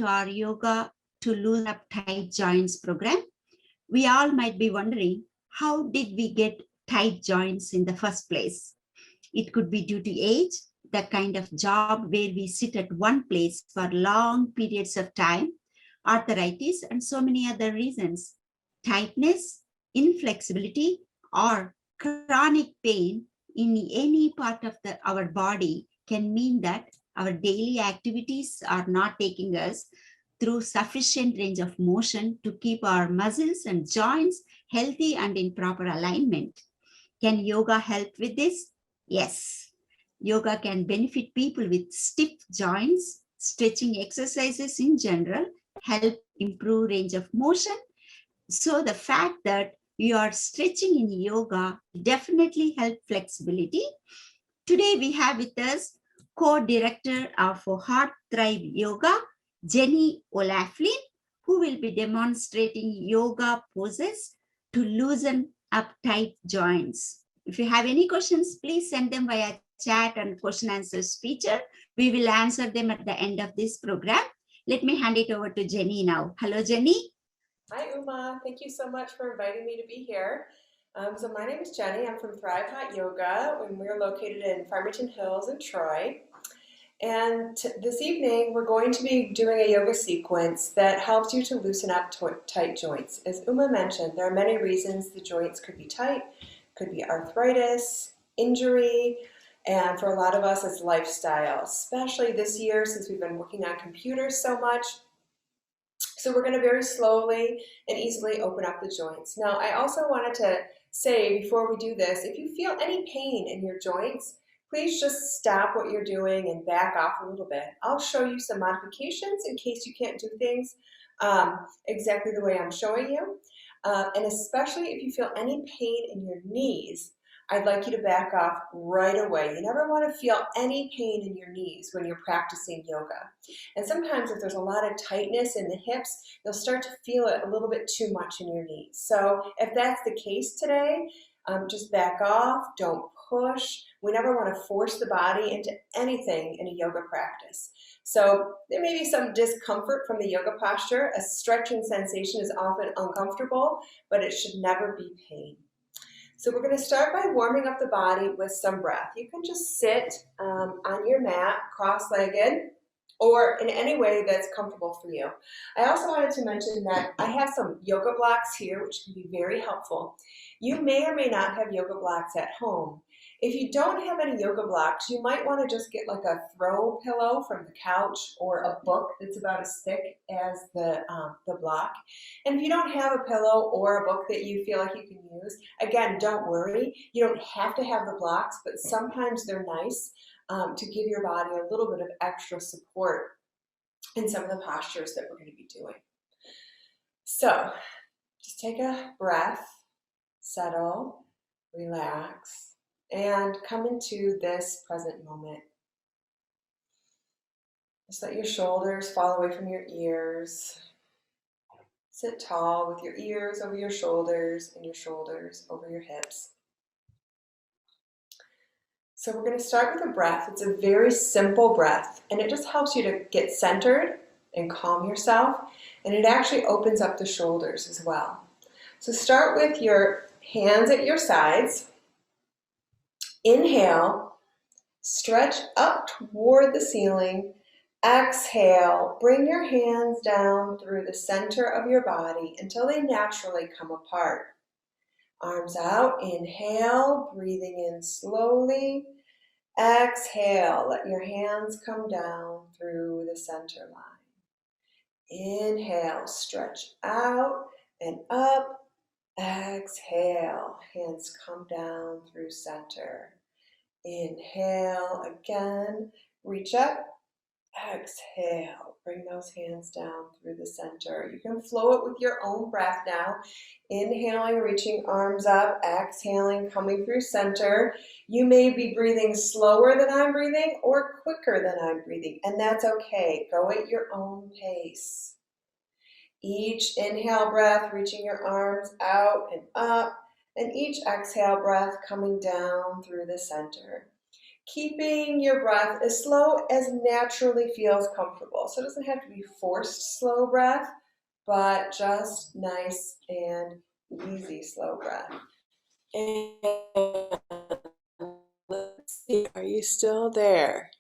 to our Yoga to Loosen Up Tight Joints program. We all might be wondering, how did we get tight joints in the first place? It could be due to age, the kind of job where we sit at one place for long periods of time, arthritis, and so many other reasons. Tightness, inflexibility, or chronic pain in any part of our body can mean that our daily activities are not taking us through sufficient range of motion to keep our muscles and joints healthy and in proper alignment. Can yoga help with this? Yes. Yoga can benefit people with stiff joints. Stretching exercises in general help improve range of motion. So the fact that you are stretching in yoga definitely help flexibility. Today we have with us co-director of Heart Thrive Yoga, Jenny O'Laughlin, who will be demonstrating yoga poses to loosen up tight joints. If you have any questions, please send them via chat and question answers feature. We will answer them at the end of this program. Let me hand it over to Jenny now. Hello, Jenny. Hi, Uma. Thank you so much for inviting me to be here. So my name is Jenny. I'm from Thrive Hot Yoga, and we're located in Farmington Hills in Troy. And this evening, we're going to be doing a yoga sequence that helps you to loosen up tight joints. As Uma mentioned, there are many reasons the joints could be tight. Could be arthritis, injury, and for a lot of us, it's lifestyle, especially this year since we've been working on computers so much. So we're going to very slowly and easily open up the joints. Now, I also wanted to say before we do this, if you feel any pain in your joints, please just stop what you're doing and back off a little bit. I'll show you some modifications in case you can't do things exactly the way I'm showing you. And especially if you feel any pain in your knees, I'd like you to back off right away. You never want to feel any pain in your knees when you're practicing yoga. And sometimes if there's a lot of tightness in the hips, you'll start to feel it a little bit too much in your knees. So if that's the case today, just back off, don't push. We never want to force the body into anything in a yoga practice. So there may be some discomfort from the yoga posture. A stretching sensation is often uncomfortable, but it should never be pain. So we're going to start by warming up the body with some breath. You can just sit on your mat, cross-legged, or in any way that's comfortable for you. I also wanted to mention that I have some yoga blocks here, which can be very helpful. You may or may not have yoga blocks at home. If you don't have any yoga blocks, you might want to just get like a throw pillow from the couch or a book that's about as thick as the block. And if you don't have a pillow or a book that you feel like you can use, again, don't worry. You don't have to have the blocks, but sometimes they're nice to give your body a little bit of extra support in some of the postures that we're going to be doing. So just take a breath, settle, relax, and come into this present moment. Just let your shoulders fall away from your ears. Sit tall with your ears over your shoulders and your shoulders over your hips. So we're going to start with a breath. It's a very simple breath, and it just helps you to get centered and calm yourself, and it actually opens up the shoulders as well. So start with your hands at your sides. Inhale, stretch up toward the ceiling. Exhale, bring your hands down through the center of your body until they naturally come apart. Arms out, inhale, breathing in slowly. Exhale, let your hands come down through the center line. Inhale, stretch out and up. Exhale, hands come down through center. Inhale again, reach up. Exhale, bring those hands down through the center. You can flow it with your own breath now. Inhaling, reaching arms up. Exhaling, coming through center. You may be breathing slower than I'm breathing or quicker than I'm breathing, and that's okay. Go at your own pace. Each inhale breath, reaching your arms out and up, and each exhale breath coming down through the center. keeping your breath as slow as naturally feels comfortable. So it doesn't have to be forced slow breath, but just nice and easy slow breath. And let's see, are you still there?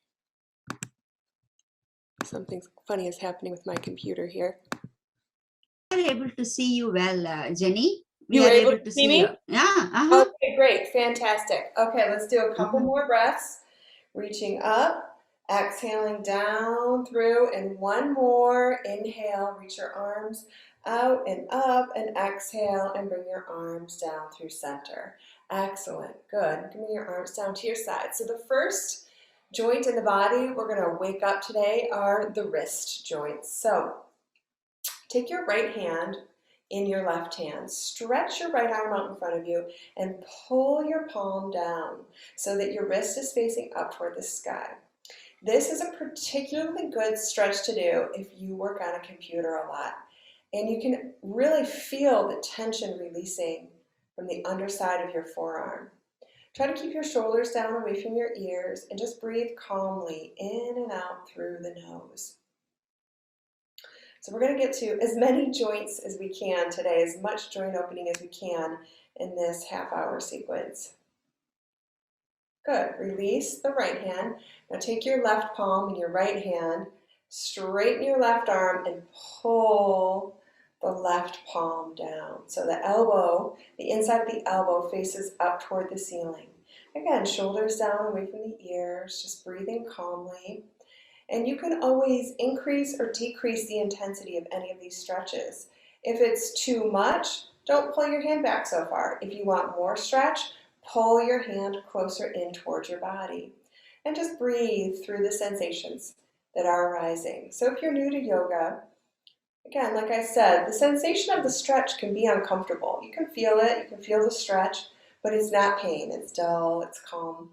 Something funny is happening with my computer here. We are able to see you well, Jenny. You were able to see me? you. Yeah. Okay, great, fantastic. Okay, let's do a couple more breaths. Reaching up, exhaling down through, and one more. Inhale, reach your arms out and up, and exhale, and bring your arms down through center. Excellent, good. Bring your arms down to your side. So the first joint in the body we're going to wake up today are the wrist joints. So take your right hand in your left hand, stretch your right arm out in front of you, and pull your palm down so that your wrist is facing up toward the sky. This is a particularly good stretch to do if you work on a computer a lot. And you can really feel the tension releasing from the underside of your forearm. Try to keep your shoulders down away from your ears and just breathe calmly in and out through the nose. So we're going to get to as many joints as we can today, as much joint opening as we can in this half-hour sequence. Good. Release the right hand. Now take your left palm in your right hand, straighten your left arm, and pull the left palm down. So the elbow, the inside of the elbow faces up toward the ceiling. Again, shoulders down away from the ears, just breathing calmly. And you can always increase or decrease the intensity of any of these stretches. If it's too much, don't pull your hand back so far. If you want more stretch, pull your hand closer in towards your body. And just breathe through the sensations that are arising. So if you're new to yoga, again, like I said, the sensation of the stretch can be uncomfortable. You can feel it, you can feel the stretch, but it's not pain. It's dull, it's calm.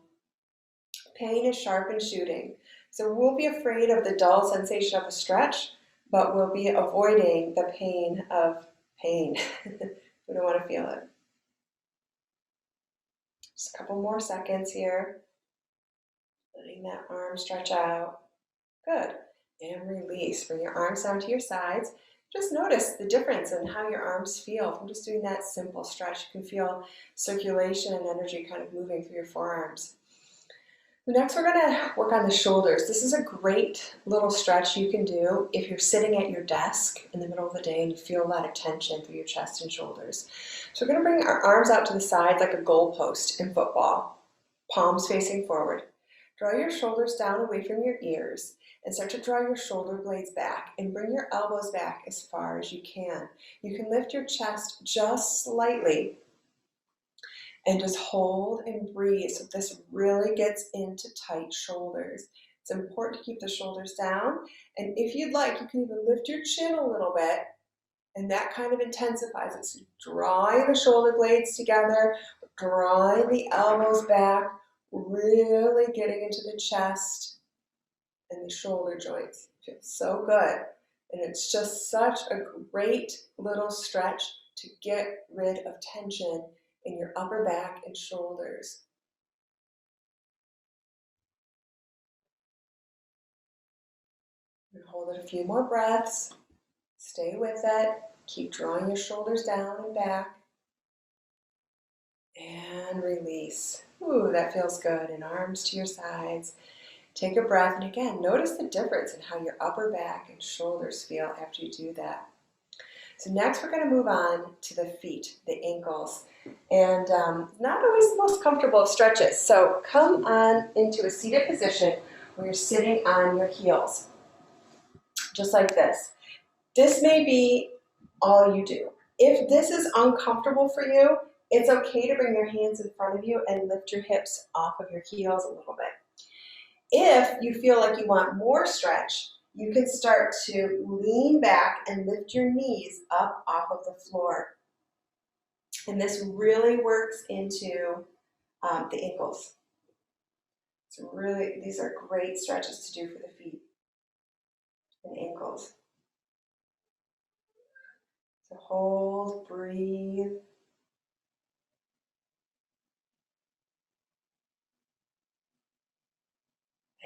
Pain is sharp and shooting. So we'll be afraid of the dull sensation of a stretch, but we'll be avoiding the pain of pain. We don't want to feel it. Just a couple more seconds here. Letting that arm stretch out. Good. And release. Bring your arms down to your sides. Just notice the difference in how your arms feel from just doing that simple stretch. You can feel circulation and energy kind of moving through your forearms. Next, we're going to work on the shoulders. This is a great little stretch you can do if you're sitting at your desk in the middle of the day and you feel a lot of tension through your chest and shoulders. So we're going to bring our arms out to the side like a goalpost in football, palms facing forward. Draw your shoulders down away from your ears and start to draw your shoulder blades back and bring your elbows back as far as you can. You can lift your chest just slightly and just hold and breathe so this really gets into tight shoulders. It's important to keep the shoulders down. And if you'd like, you can even lift your chin a little bit, and that kind of intensifies it. So drawing the shoulder blades together, drawing the elbows back, really getting into the chest and the shoulder joints. It feels so good. And it's just such a great little stretch to get rid of tension in your upper back and shoulders. And hold it a few more breaths. Stay with it. Keep drawing your shoulders down and back. And release. Ooh, that feels good. And arms to your sides. Take a breath. And again, notice the difference in how your upper back and shoulders feel after you do that. So next we're going to move on to the feet, the ankles. And not always the most comfortable of stretches. So come on into a seated position where you're sitting on your heels, just like this. This may be all you do. If this is uncomfortable for you, it's okay to bring your hands in front of you and lift your hips off of your heels a little bit. If you feel like you want more stretch, you can start to lean back and lift your knees up off of the floor. And this really works into the ankles. So really, these are great stretches to do for the feet and ankles. So hold, breathe.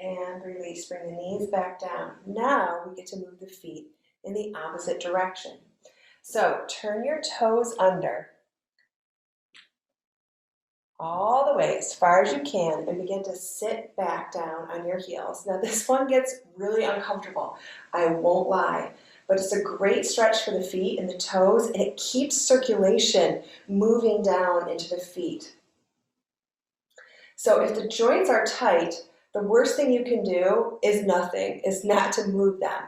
And release, bring the knees back down. Now we get to move the feet in the opposite direction. So turn your toes under all the way as far as you can and begin to sit back down on your heels. Now this one gets really uncomfortable, I won't lie, but it's a great stretch for the feet and the toes, and it keeps circulation moving down into the feet. So if the joints are tight, the worst thing you can do is not to move them.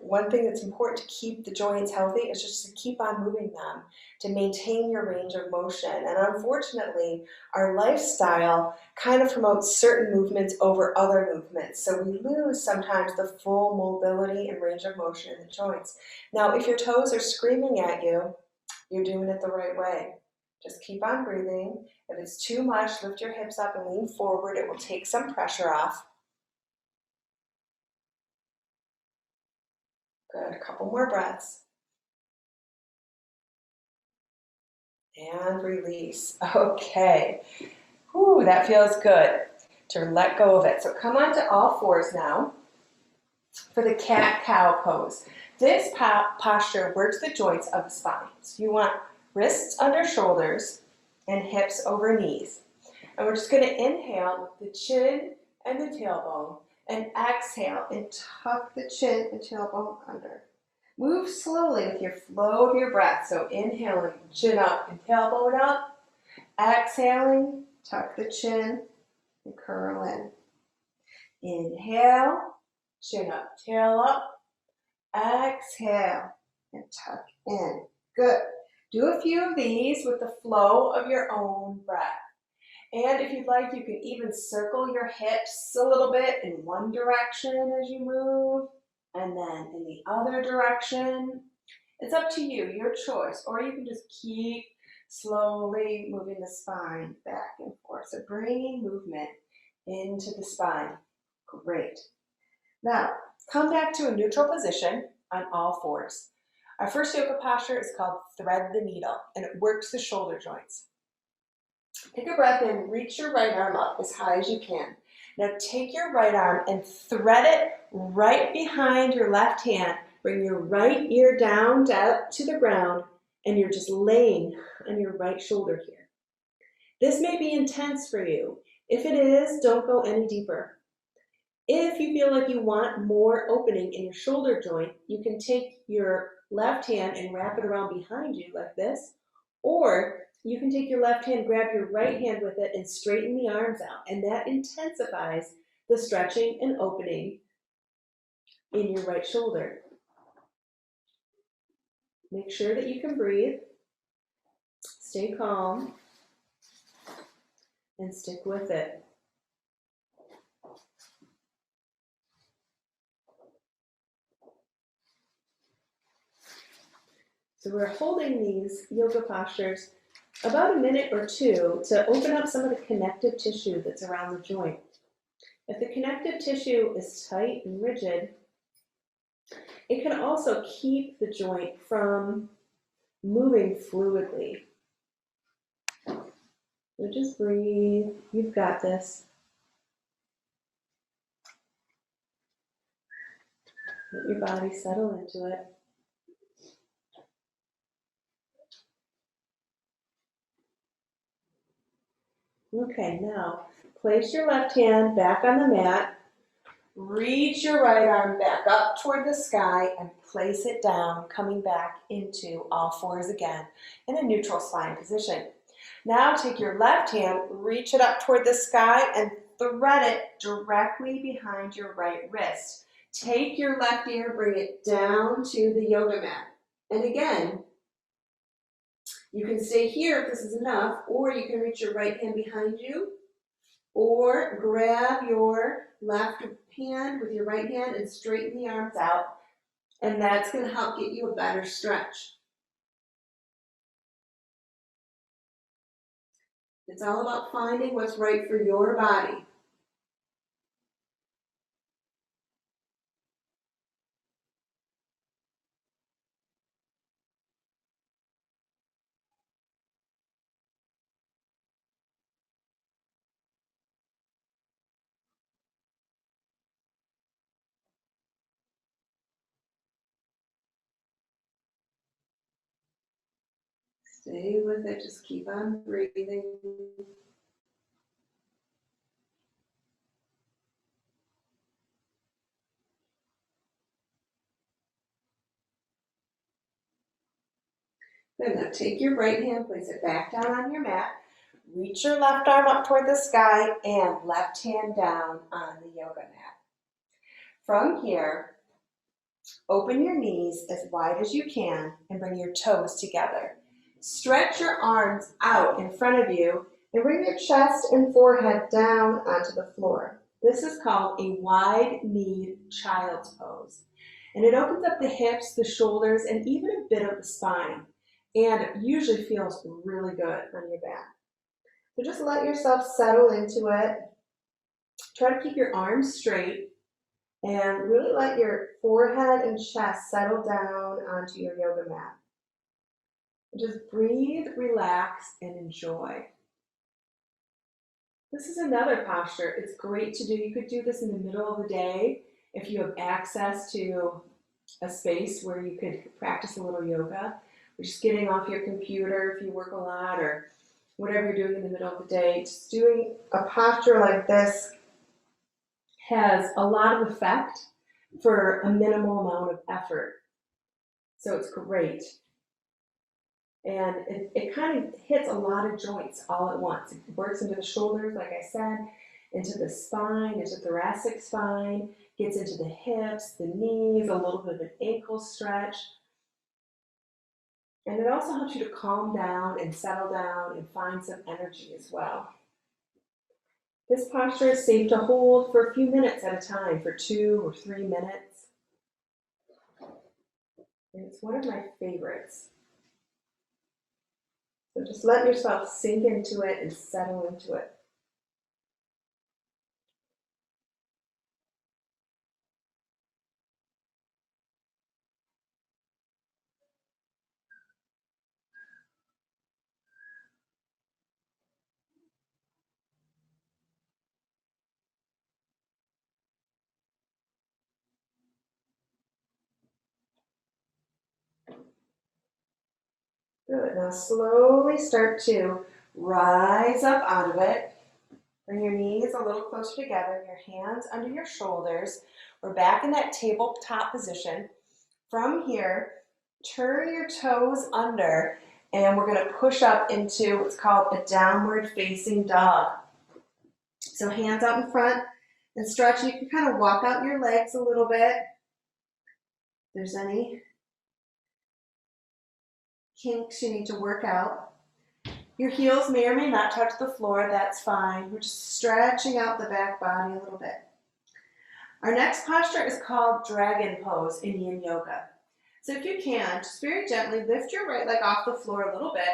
One thing that's important to keep the joints healthy is just to keep on moving them to maintain your range of motion. And unfortunately, our lifestyle kind of promotes certain movements over other movements. So we lose sometimes the full mobility and range of motion in the joints. Now, if your toes are screaming at you, you're doing it the right way. Just keep on breathing. If it's too much, lift your hips up and lean forward. It will take some pressure off. Good, a couple more breaths. And release. Okay. Whew, that feels good to let go of it. So come on to all fours now for the cat-cow pose. This posture works the joints of the spine. So you want wrists under shoulders and hips over knees. And we're just going to inhale with the chin and the tailbone, and exhale and tuck the chin and tailbone under. Move slowly with your flow of your breath. So inhaling, chin up and tailbone up. Exhaling, tuck the chin and curl in. Inhale, chin up, tail up. Exhale and tuck in. Good. Do a few of these with the flow of your own breath. And if you'd like, you can even circle your hips a little bit in one direction as you move, and then in the other direction. It's up to you, your choice. Or you can just keep slowly moving the spine back and forth. So bringing movement into the spine. Great. Now, come back to a neutral position on all fours. Our first yoga posture is called thread the needle, and it works the shoulder joints. Take a breath in, reach your right arm up as high as you can. Now take your right arm and thread it right behind your left hand. Bring your right ear down to the ground, and you're just laying on your right shoulder here. This may be intense for you. If it is, don't go any deeper. If you feel like you want more opening in your shoulder joint, you can take your left hand and wrap it around behind you like this, or you can take your left hand, grab your right hand with it, and straighten the arms out, and that intensifies the stretching and opening in your right shoulder. Make sure that you can breathe, stay calm, and stick with it. So we're holding these yoga postures about a minute or two to open up some of the connective tissue that's around the joint. If the connective tissue is tight and rigid, it can also keep the joint from moving fluidly. So just breathe. You've got this. Let your body settle into it. Okay, now place your left hand back on the mat. Reach your right arm back up toward the sky and place it down, coming back into all fours again in a neutral spine position. Now take your left hand, reach it up toward the sky, and thread it directly behind your right wrist. Take your left ear, bring it down to the yoga mat. And again, you can stay here if this is enough, or you can reach your right hand behind you, or grab your left hand with your right hand and straighten the arms out, and that's going to help get you a better stretch. It's all about finding what's right for your body. Stay with it, just keep on breathing. Good, now take your right hand, place it back down on your mat. Reach your left arm up toward the sky and left hand down on the yoga mat. From here, open your knees as wide as you can and bring your toes together. Stretch your arms out in front of you and bring your chest and forehead down onto the floor. This is called a wide-kneed child's pose. And it opens up the hips, the shoulders, and even a bit of the spine. And it usually feels really good on your back. So just let yourself settle into it. Try to keep your arms straight and really let your forehead and chest settle down onto your yoga mat. Just breathe, relax, and enjoy. This is another posture. It's great to do. You could do this in the middle of the day if you have access to a space where you could practice a little yoga. Or just getting off your computer if you work a lot or whatever you're doing in the middle of the day. Just doing a posture like this has a lot of effect for a minimal amount of effort. So it's great. And it kind of hits a lot of joints all at once. It works into the shoulders, like I said, into the spine, into the thoracic spine, gets into the hips, the knees, a little bit of an ankle stretch. And it also helps you to calm down and settle down and find some energy as well. This posture is safe to hold for a few minutes at a time, for 2 or 3 minutes. And it's one of my favorites. So just let yourself sink into it and settle into it. Good. Now slowly start to rise up out of it. Bring your knees a little closer together, your hands under your shoulders. We're back in that tabletop position. From here, turn your toes under, and we're going to push up into what's called a downward facing dog. So hands out in front and stretch. You can kind of walk out your legs a little bit. If there's any kinks you need to work out. Your heels may or may not touch the floor, that's fine. We're just stretching out the back body a little bit. Our next posture is called dragon pose in yin yoga. So if you can, just very gently lift your right leg off the floor a little bit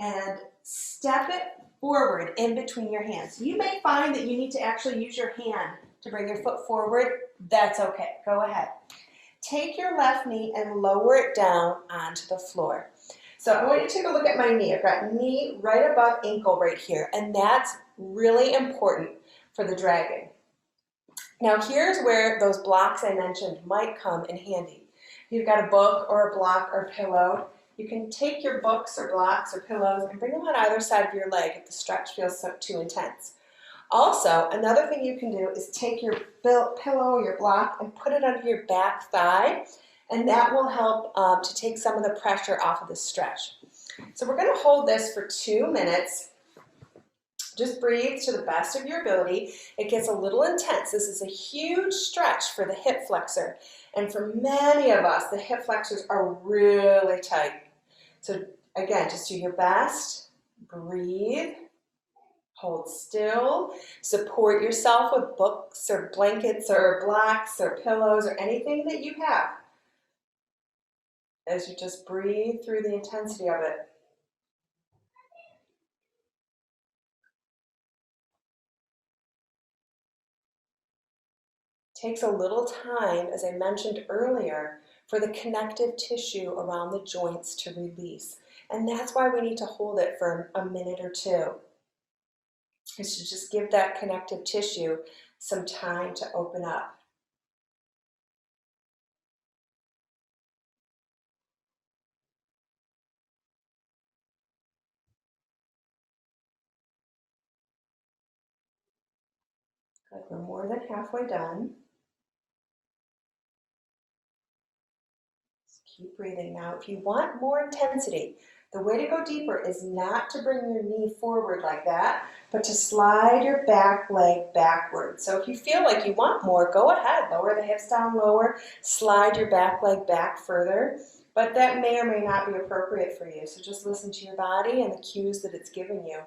and step it forward in between your hands. You may find that you need to actually use your hand to bring your foot forward. That's okay, go ahead. Take your left knee and lower it down onto the floor. So I want you to take a look at my knee. I've got knee right above ankle right here, and that's really important for the dragon. Now here's where those blocks I mentioned might come in handy. If you've got a book or a block or a pillow, you can take your books or blocks or pillows and bring them on either side of your leg if the stretch feels too intense. Also, another thing you can do is take your pillow or your block and put it under your back thigh, and that will help to take some of the pressure off of the stretch. So we're going to hold this for 2 minutes. Just breathe to the best of your ability. It gets a little intense. This is a huge stretch for the hip flexor, and for many of us, the hip flexors are really tight. So again, just do your best. Breathe. Hold still. Support yourself with books or blankets or blocks or pillows or anything that you have as you just breathe through the intensity of it. Takes a little time, as I mentioned earlier, for the connective tissue around the joints to release. And that's why we need to hold it for a minute or two. Is to just give that connective tissue some time to open up. Good. We're more than halfway done. Just keep breathing. Now, if you want more intensity, the way to go deeper is not to bring your knee forward like that, but to slide your back leg backward. So if you feel like you want more, go ahead. Lower the hips down lower, slide your back leg back further, but that may or may not be appropriate for you. So just listen to your body and the cues that it's giving you.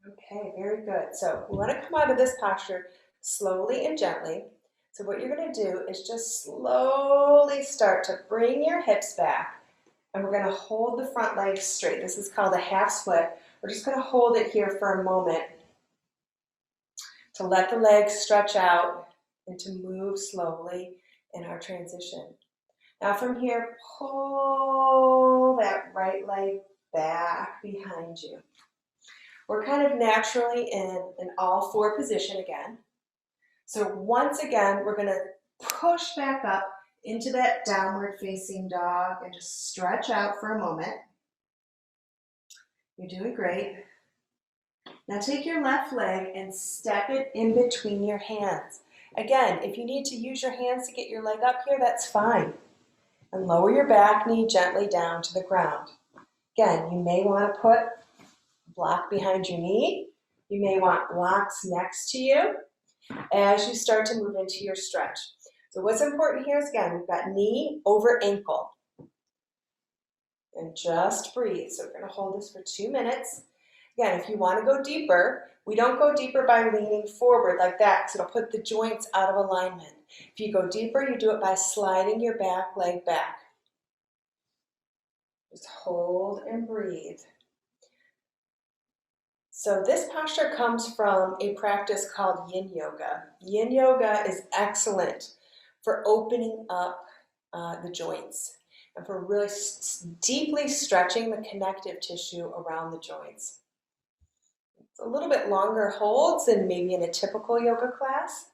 Okay, very good. So we want to come out of this posture slowly and gently. So what you're going to do is just slowly start to bring your hips back. And we're going to hold the front leg straight. This is called a half split. We're just going to hold it here for a moment to let the legs stretch out and to move slowly in our transition. Now from here, pull that right leg back behind you. We're kind of naturally in an all four position again. So once again, we're going to push back up into that downward facing dog and just stretch out for a moment. You're doing great. Now take your left leg and step it in between your hands. Again, if you need to use your hands to get your leg up here, that's fine. And lower your back knee gently down to the ground. Again, you may want to put block behind your knee. You may want blocks next to you as you start to move into your stretch. So what's important here is, again, we've got knee over ankle. And just breathe. So we're going to hold this for 2 minutes. Again, if you want to go deeper, we don't go deeper by leaning forward like that because it'll put the joints out of alignment. If you go deeper, you do it by sliding your back leg back. Just hold and breathe. So this posture comes from a practice called yin yoga. Yin yoga is excellent for opening up the joints and for really deeply stretching the connective tissue around the joints. It's a little bit longer holds than maybe in a typical yoga class,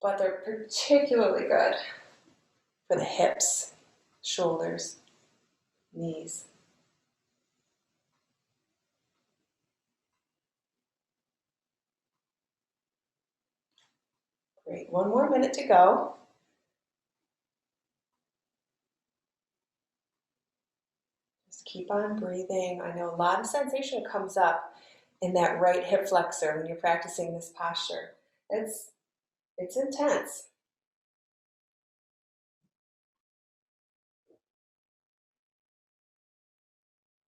but they're particularly good for the hips, shoulders, knees. Great, 1 more minute to go. Just keep on breathing. I know a lot of sensation comes up in that right hip flexor when you're practicing this posture. It's intense.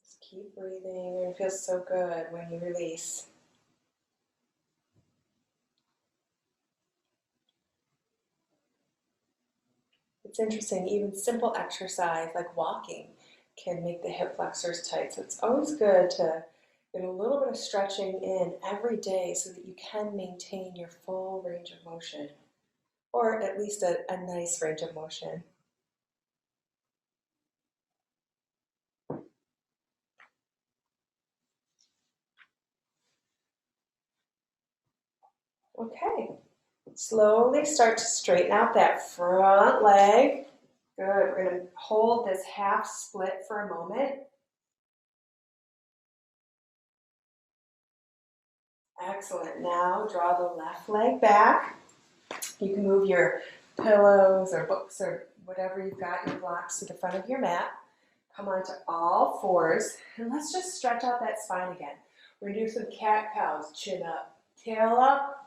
Just keep breathing, and it feels so good when you release. It's interesting, even simple exercise like walking can make the hip flexors tight. So it's always good to get a little bit of stretching in every day so that you can maintain your full range of motion, or at least a nice range of motion. Okay, slowly start to straighten out that front leg. Good, we're going to hold this half split for a moment. Excellent, now draw the left leg back. You can move your pillows or books or whatever you've got, your blocks, to the front of your mat. Come onto all fours, and let's just stretch out that spine again. We're going to do some cat-cows, chin up, tail up,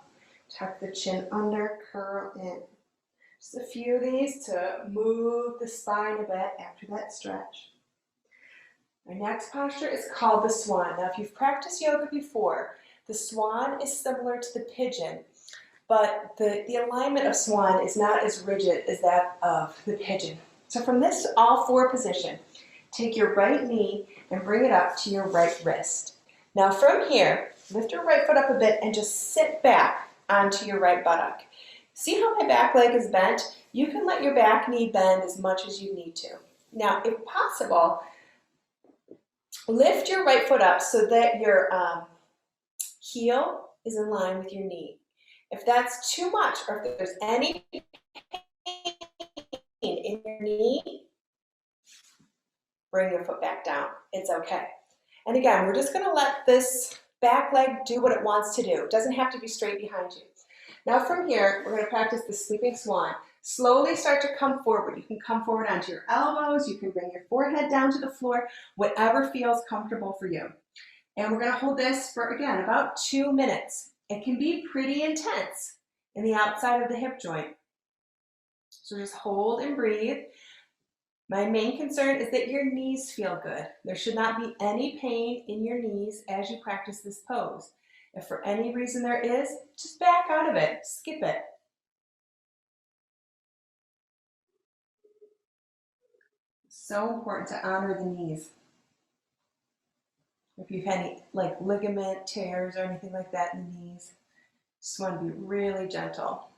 tuck the chin under, curl in. Just a few of these to move the spine a bit after that stretch. Our next posture is called the swan. Now, if you've practiced yoga before, the swan is similar to the pigeon, but the alignment of swan is not as rigid as that of the pigeon. So from this all four position, take your right knee and bring it up to your right wrist. Now from here, lift your right foot up a bit and just sit back onto your right buttock. See how my back leg is bent? You can let your back knee bend as much as you need to. Now, if possible, lift your right foot up so that your heel is in line with your knee. If that's too much, or if there's any in your knee, bring your foot back down. It's okay. And again, we're just going to let this back leg do what it wants to do. It doesn't have to be straight behind you. Now from here, we're going to practice the Sleeping Swan. Slowly start to come forward. You can come forward onto your elbows. You can bring your forehead down to the floor, whatever feels comfortable for you. And we're going to hold this for, again, about 2 minutes. It can be pretty intense in the outside of the hip joint. So just hold and breathe. My main concern is that your knees feel good. There should not be any pain in your knees as you practice this pose. If for any reason there is, just back out of it, skip it. So important to honor the knees. If you've had any like ligament tears or anything like that in the knees, just want to be really gentle.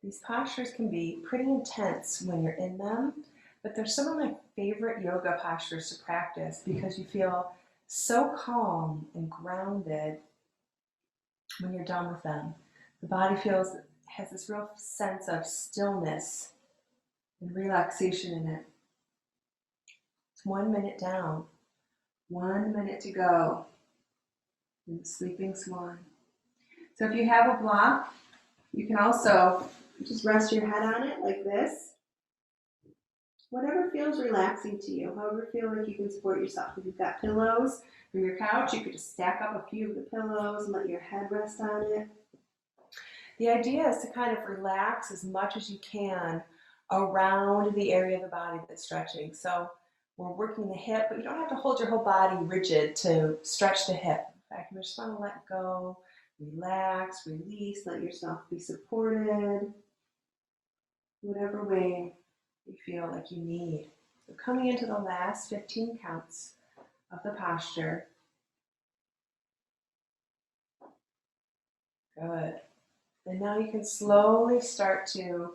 These postures can be pretty intense when you're in them, but they're some of my favorite yoga postures to practice because you feel so calm and grounded when you're done with them. The body has this real sense of stillness and relaxation in it. It's 1 minute down, 1 minute to go in the Sleeping Swan. So if you have a block, you can also just rest your head on it like this. Whatever feels relaxing to you, however you feel like you can support yourself. If you've got pillows from your couch, you could just stack up a few of the pillows and let your head rest on it. The idea is to kind of relax as much as you can around the area of the body that's stretching. So we're working the hip, but you don't have to hold your whole body rigid to stretch the hip. In fact, you just want to let go, relax, release, let yourself be supported, whatever way you feel like you need. So coming into the last 15 counts of the posture. Good. And now you can slowly start to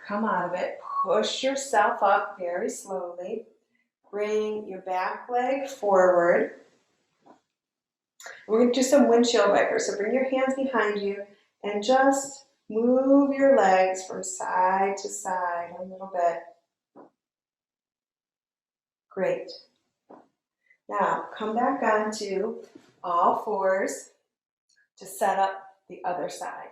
come out of it. Push yourself up very slowly. Bring your back leg forward. We're going to do some windshield wipers. So bring your hands behind you and just move your legs from side to side a little bit. Great. Now come back onto all fours to set up the other side.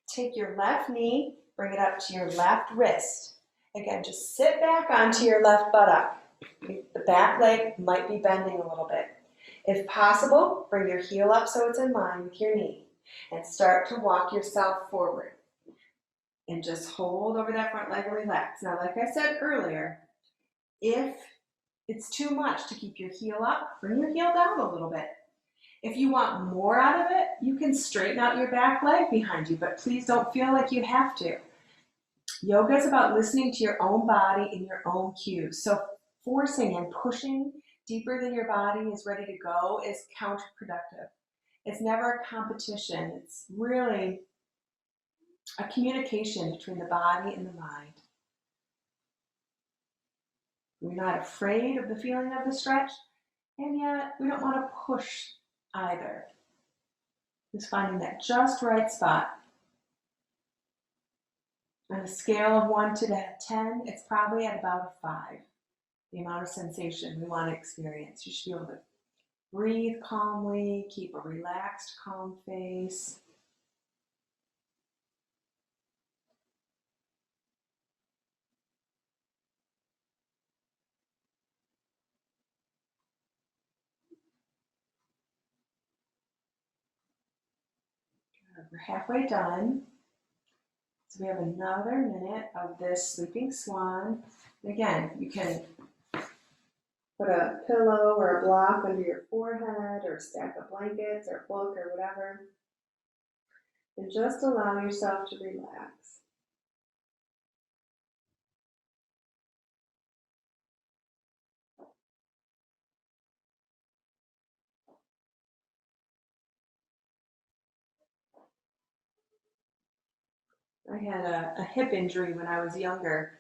Take your left knee, bring it up to your left wrist. Again, just sit back onto your left buttock. The back leg might be bending a little bit. If possible, bring your heel up so it's in line with your knee and start to walk yourself forward. And just hold over that front leg and relax. Now, like I said earlier, if it's too much to keep your heel up, bring your heel down a little bit. If you want more out of it, you can straighten out your back leg behind you, but please don't feel like you have to. Yoga is about listening to your own body and your own cues. So forcing and pushing deeper than your body is ready to go is counterproductive. It's never a competition. It's really a communication between the body and the mind. We're not afraid of the feeling of the stretch, and yet we don't want to push either. Just finding that just right spot. On a scale of 1 to 10, it's probably at about a 5, the amount of sensation we want to experience. You should be able to breathe calmly, keep a relaxed, calm face. We're halfway done. So we have another minute of this Sleeping Swan. Again, you can put a pillow or a block under your forehead or a stack of blankets or a book or whatever. And just allow yourself to relax. I had a hip injury when I was younger.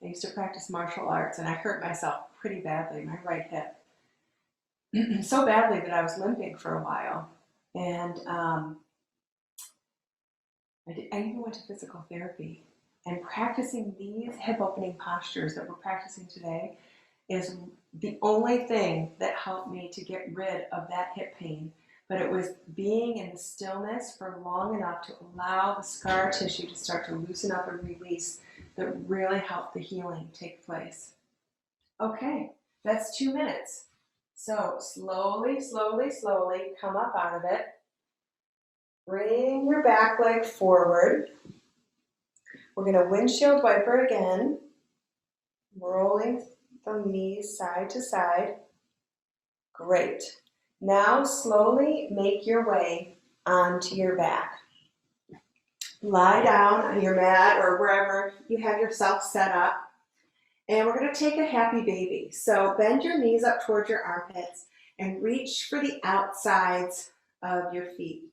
I used to practice martial arts and I hurt myself pretty badly, my right hip. So badly that I was limping for a while. And I even went to physical therapy. And practicing these hip opening postures that we're practicing today is the only thing that helped me to get rid of that hip pain. But it was being in the stillness for long enough to allow the scar tissue to start to loosen up and release that really helped the healing take place. Okay, that's 2 minutes. So slowly, slowly, slowly come up out of it. Bring your back leg forward. We're going to windshield wiper again, rolling the knees side to side. Great. Now slowly make your way onto your back. Lie down on your mat or wherever you have yourself set up. And we're going to take a happy baby. So bend your knees up towards your armpits and reach for the outsides of your feet.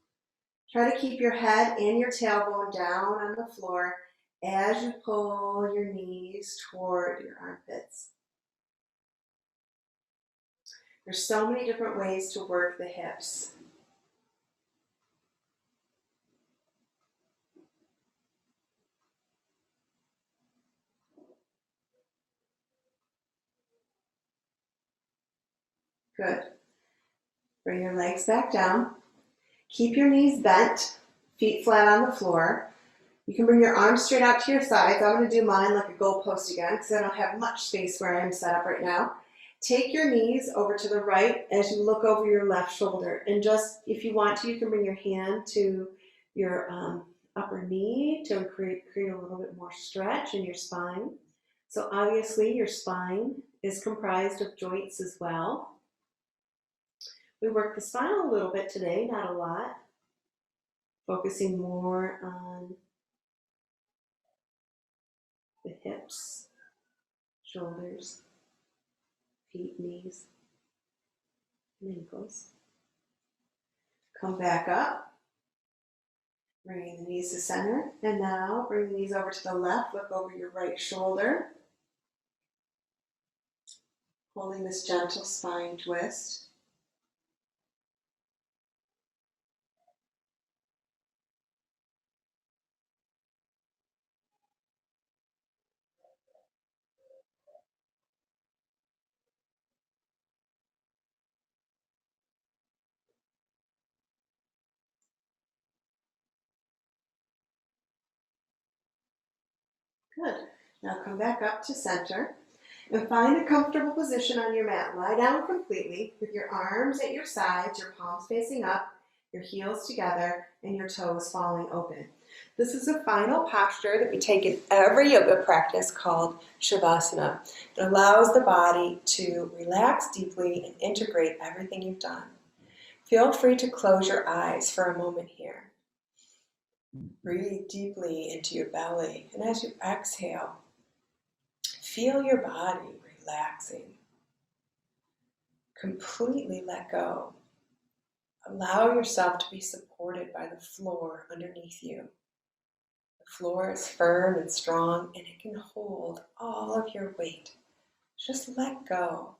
Try to keep your head and your tailbone down on the floor as you pull your knees toward your armpits. There's so many different ways to work the hips. Good. Bring your legs back down. Keep your knees bent, feet flat on the floor. You can bring your arms straight out to your sides. I'm going to do mine like a goalpost again because I don't have much space where I'm set up right now. Take your knees over to the right as you look over your left shoulder. And just, if you want to, you can bring your hand to your upper knee to create a little bit more stretch in your spine. So obviously your spine is comprised of joints as well. We worked the spine a little bit today, not a lot. Focusing more on the hips, shoulders, feet, knees, and ankles. Come back up, bringing the knees to center. And now bring the knees over to the left, look over your right shoulder. Holding this gentle spine twist. Good. Now come back up to center and find a comfortable position on your mat. Lie down completely with your arms at your sides, your palms facing up, your heels together, and your toes falling open. This is a final posture that we take in every yoga practice called Savasana. It allows the body to relax deeply and integrate everything you've done. Feel free to close your eyes for a moment here. Breathe deeply into your belly, and as you exhale, feel your body relaxing. Completely let go. Allow yourself to be supported by the floor underneath you. The floor is firm and strong, and it can hold all of your weight. Just let go.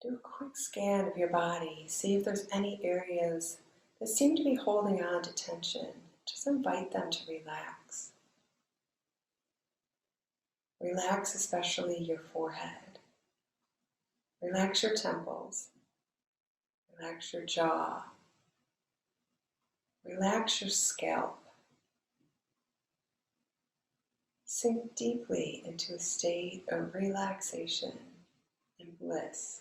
Do a quick scan of your body. See if there's any areas that seem to be holding on to tension. Just invite them to relax. Relax especially your forehead. Relax your temples. Relax your jaw. Relax your scalp. Sink deeply into a state of relaxation and bliss.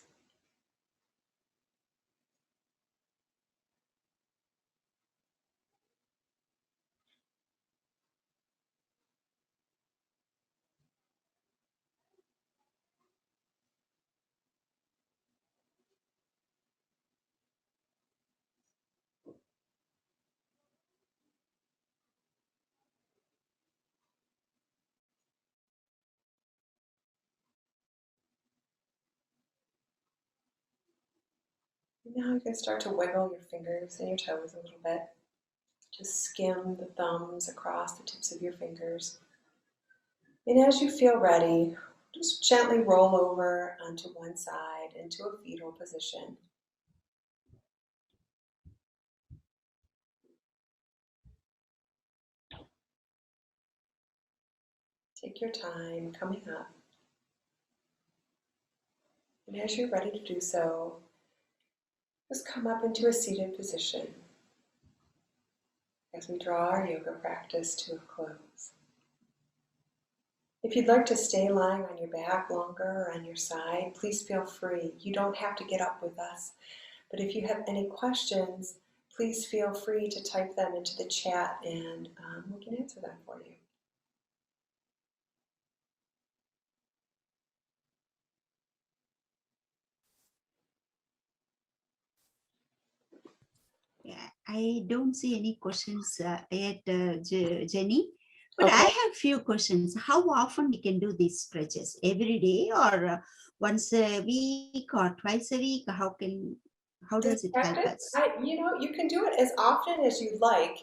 Now you can start to wiggle your fingers and your toes a little bit. Just skim the thumbs across the tips of your fingers. And as you feel ready, just gently roll over onto one side into a fetal position. Take your time coming up. And as you're ready to do so, just come up into a seated position as we draw our yoga practice to a close. If you'd like to stay lying on your back longer or on your side, please feel free. You don't have to get up with us. But if you have any questions, please feel free to type them into the chat and we can answer them for you. Yeah, I don't see any questions yet, Jenny, but Okay. I have few questions. How often we can do these stretches? Every day or once a week or twice a week? How does it help us? You can do it as often as you like.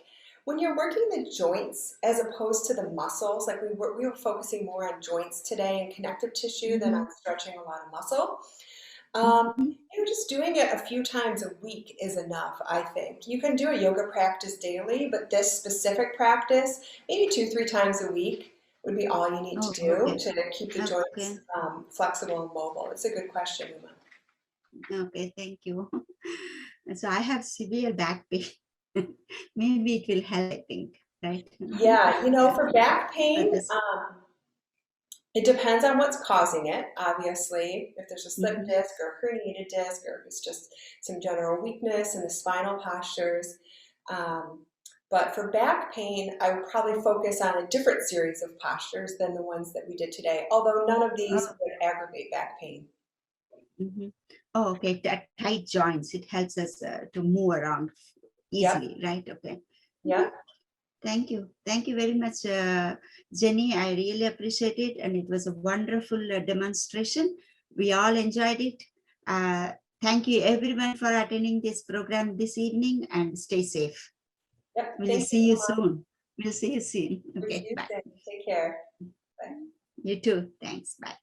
When you're working the joints as opposed to the muscles, like we were focusing more on joints today and connective tissue than on stretching a lot of muscle. Just doing it a few times a week is enough, I think. You can do a yoga practice daily, but this specific practice, maybe 2-3 times a week would be all you need to do Okay. to keep the joints flexible and mobile. It's a good question, Uma. Okay, thank you. So I have severe back pain. Maybe it will help, I think, right? Yeah, for back pain, it depends on what's causing it, obviously. If there's a slip disc or a herniated disc, or if it's just some general weakness in the spinal postures. But for back pain, I would probably focus on a different series of postures than the ones that we did today, although none of these would aggravate back pain. Oh, okay. Tight joints. It helps us to move around easily, right? Okay. Yeah. Thank you. Thank you very much, Jenny. I really appreciate it. And it was a wonderful demonstration. We all enjoyed it. Thank you, everyone, for attending this program this evening, and stay safe. Yep. We'll see you soon. We'll see you soon. Okay, bye. Take care. Bye. You too. Thanks. Bye.